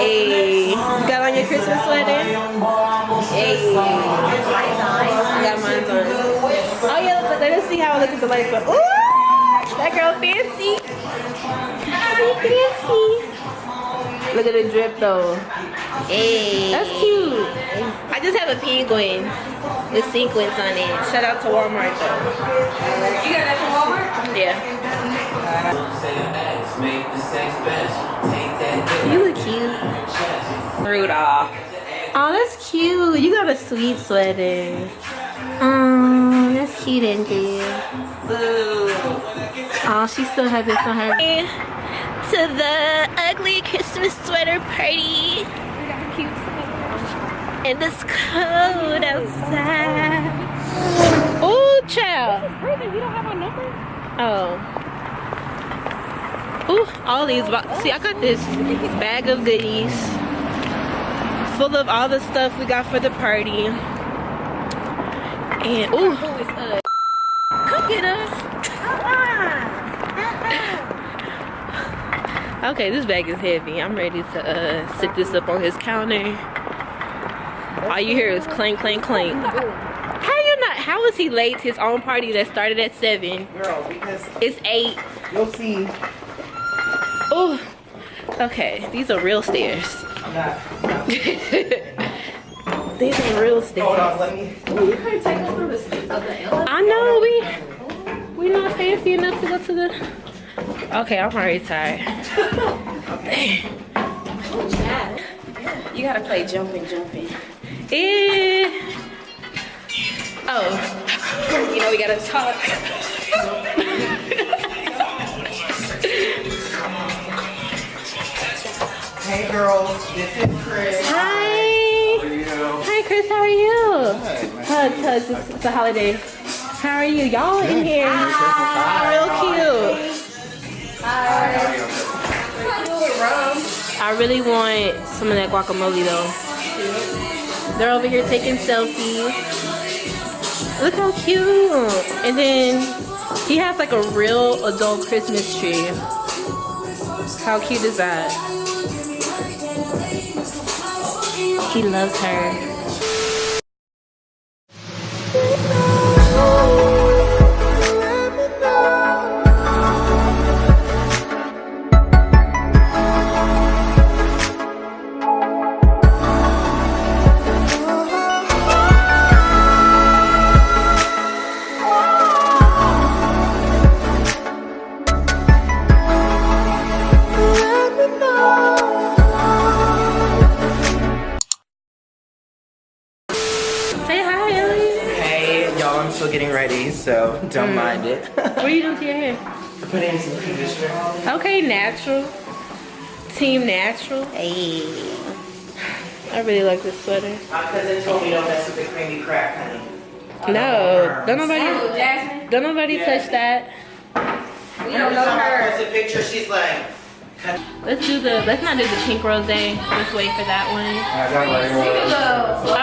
Hey, you got on your Christmas sweater? Hey, you got mine on. Oh yeah, but let us see how it looks at the lights. Ooh, that girl fancy. Fancy. Look at the drip though. Hey, that's cute. I just have a penguin with sequins on it. Shout out to Walmart though. You got that from Walmart? Yeah. You look cute. Rudolph. Oh, that's cute. You got a sweet sweater. Oh, that's cute and good. Oh, she still has this on her. To the ugly Christmas sweater party. We got a cute sweater. And it's cold outside. Oh, child. You don't have my number? Oh. Ooh, all these. See, I got this bag of goodies full of all the stuff we got for the party. And ooh, come get us. Okay, this bag is heavy. I'm ready to sit this up on his counter. All you hear is clank, clank, clank. How is he late to his own party that started at 7? Girl, because it's 8. You'll see. Oh, okay. These are real stairs. These are real stairs. Hold on, let me. You can't take us through the elevator. I know we not fancy enough to go to the. Okay, I'm already tired. Okay. You gotta play jumping. Oh, you know we gotta talk. Hey girls, this is Chris. Hi. How are you? Hi Chris, how are you? Good. Hugs, it's a holiday. How are you? Y'all in here? Real cute. I really want some of that guacamole though. They're over here taking selfies. Look how cute. And then he has like a real adult Christmas tree. How cute is that? He loves her. Still getting ready, so don't mind it. What are you doing to your hair? Putting in some conditioner. Okay, natural. Team natural. Hey. I really like this sweater. My cousin told me don't mess with the creamy crack, honey. No, don't nobody touch that. We don't know her. There's a picture. She's like. Let's not do the pink rose. Let's wait for that one.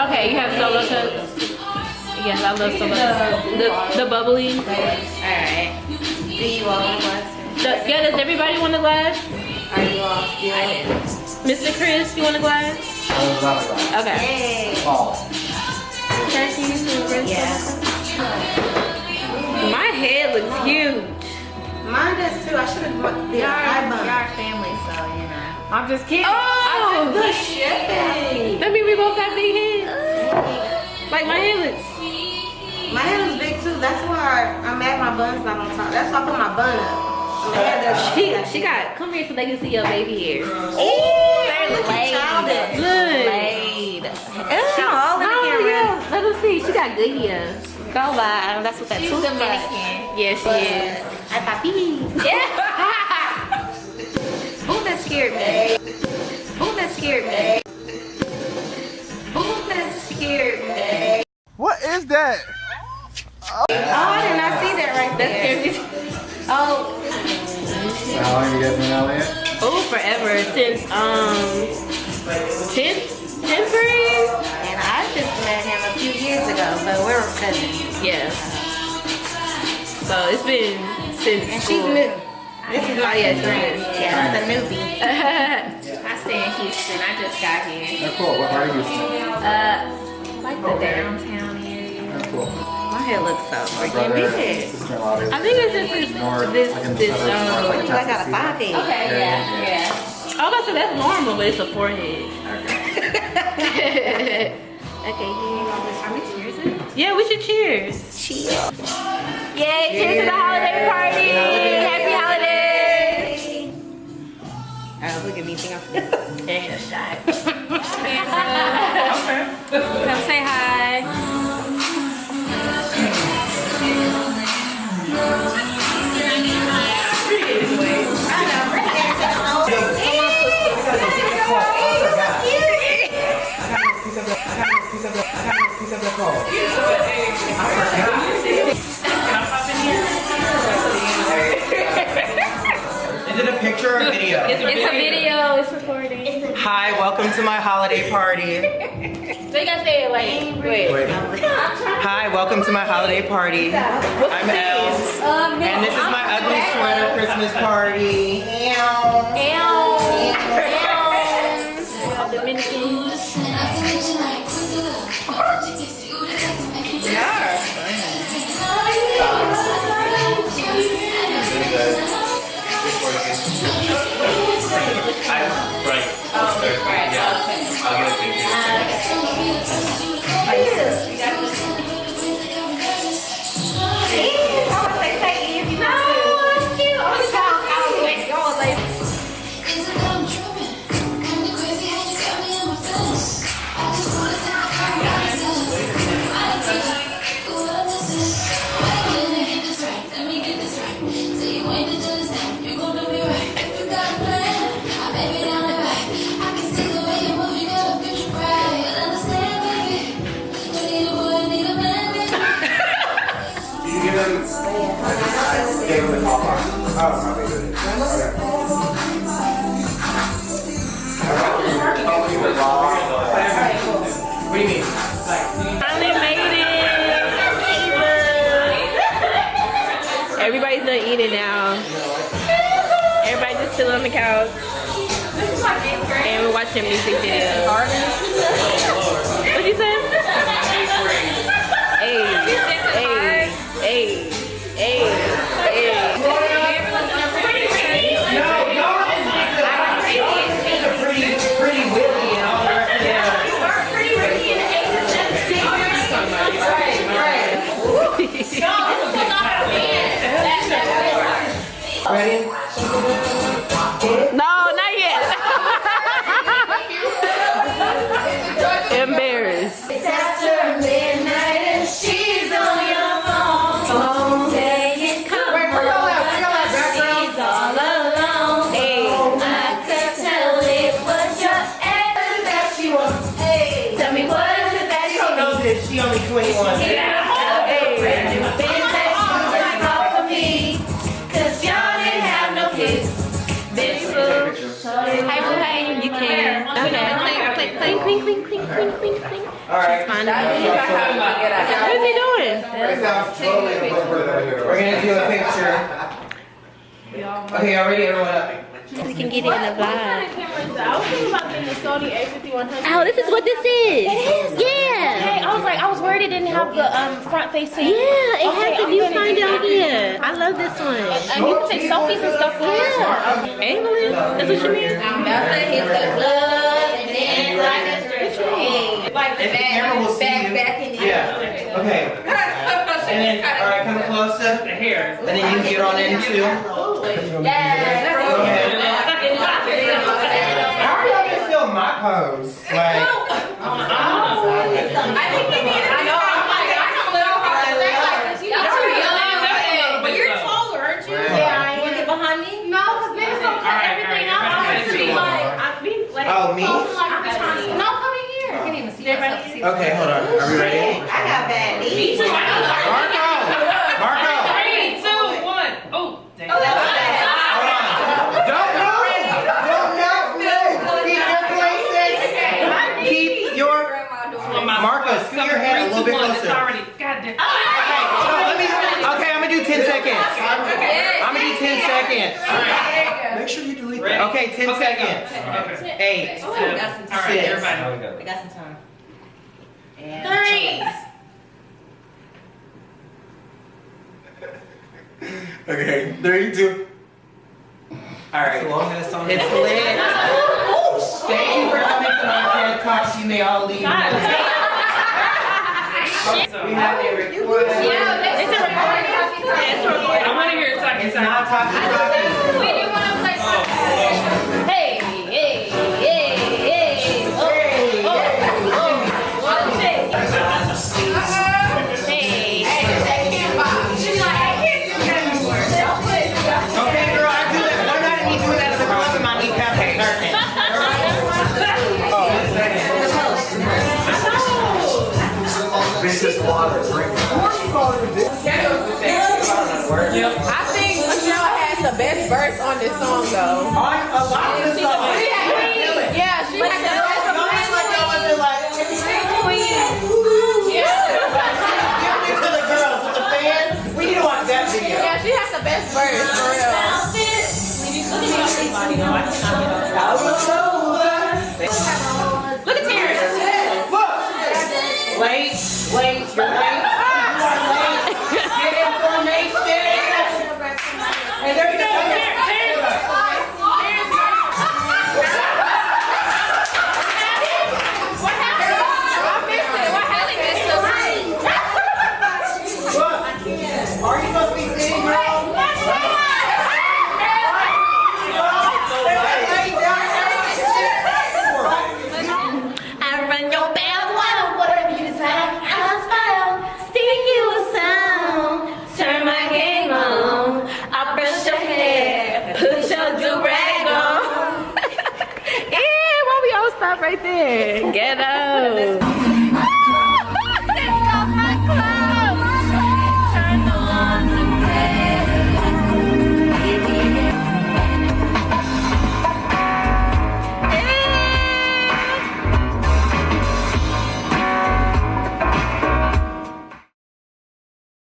Okay, you have solo cups. Yes, I love solo. The bubbly. Alright. Do you all want a glass? Yeah, does everybody want a glass? Are you all still? I didn't. Mr. Chris, you want a glass? Okay. Yay. Yeah. My head looks huge. Mine does too. I should have bought the eye bun. Y'all family, so you know. I'm just kidding. Oh, the shipping. That means we both got big heads. Like my head looks. My head is big too. That's why I'm mad my bun's not on top. That's why I put my bun up. She got. Come here so they can see your baby hair. Ooh, they're laid. She all in the camera. Let us see. She got good hair. Go live. That's what that She's Dominican. Yeah, she is. I papi. Yeah. Who that scared me? Who that scared me? Who that scared me? What is that? Oh, I did not see that right there. That scared me. Oh. How long have you guys been in LA? Oh, forever. Since 10th grade. And I just met him a few years ago, but we're cousins. Yeah. So it's been since. And school. she's new. This is my yes, friend. Yeah, it's a newbie. I stay in Houston. Houston. I just got here. Oh, cool. What part of Houston? Like the downtown area. Oh, cool. My hair looks so My freaking brother and big. sister-in-law. I think it's just this, Like I got a 5 head. Okay, yeah. Oh, so that's normal, but it's a 4 head. Okay, Are we cheersing? yeah, we should cheers. Cheers. Yay, cheers to the holiday party. Happy holidays. Oh, look at me. Think I'm and a shot. Come say hi. Is it a picture or a video? It's a video. It's recording. Hi, welcome to my holiday party. So you gotta say it like, wait. Hi, welcome to my holiday party. I'm Els, and this is my ugly sweater Christmas party. Dominicans. What do you mean? Finally made it. Everybody's done eating now. Everybody just chilling on the couch. And we're watching music videos. What'd you say? Hey, hey, hey, hey. Pretty witty and all the rest of that. Ready? No, not yet. Embarrassed. It's after midnight and she's on your phone. Saying come on, she's all alone. Hey. I could tell it was your ex that she wants. Hey, tell me what is it that You don't know this. She only 21. You can. Okay. Clink, clink, clink, clink, clink, clink, clink. Alright. What is he doing? We're gonna do a picture. Okay, y'all ready? Everyone up. We can get it in the vlog. I was thinking about getting the Sony A5100. Oh, this is what this is. Yeah. Hey, I was worried it didn't have the front facing. Yeah, it has the viewfinder on here. I love this one. And you can take selfies and stuff with it. Yeah. Angling? That's what you mean? If the camera will see you. Yeah. Okay. And then, alright, come closer. The hair. And then you can get on in too. Go ahead. How are y'all gonna film my pose? Like, But you're taller, aren't you? Yeah, I am. You get behind me? No, because then it's gonna cut everything out. I want to be like, oh, me? no, come in here. I can't even see myself. Okay, hold on. Are we ready? I got bad knees. Marco! Marco! 3, 2, 1. Oh, dang. Hold on. Don't move! Don't move! Keep your places! Keep your... Marco, scoot your head a little bit closer. Goddamn. Okay, I'm gonna do 10 seconds. I'm gonna do 10 seconds. Make sure you delete that. Okay, 10 seconds. Okay. 8. Oh, I got some All time. right, 6. everybody. I got some time. And 3. Okay, 3, 2. Alright. It's lit. Thank you for coming to my TED Talks. You may all leave. We have a recording. it's a recording. I want to hear it talking. It's not talking. We do want to play. Hey, hey, hey, hey. Oh, oh, oh. Hey. Okay, girl, I do that. One night me doing that at the club and my kneecap is hurting. This is water. Drink. I think Michelle has the best verse on this song though. A lot of this stuff. Yeah, she has the best. To the girls with the fan. We need to watch that video. Yeah, she has the best verse for real. Look at Terrence. Look! Late, you're late. You are late. Get information. Hey, there you go. Look, are you supposed to be sitting, girl? I run your band wild, whatever you decide. I'll smile, sing you a song, turn my game on. I'll brush your hair, put your do-rag on. Yeah, why we all stop right there? Get up.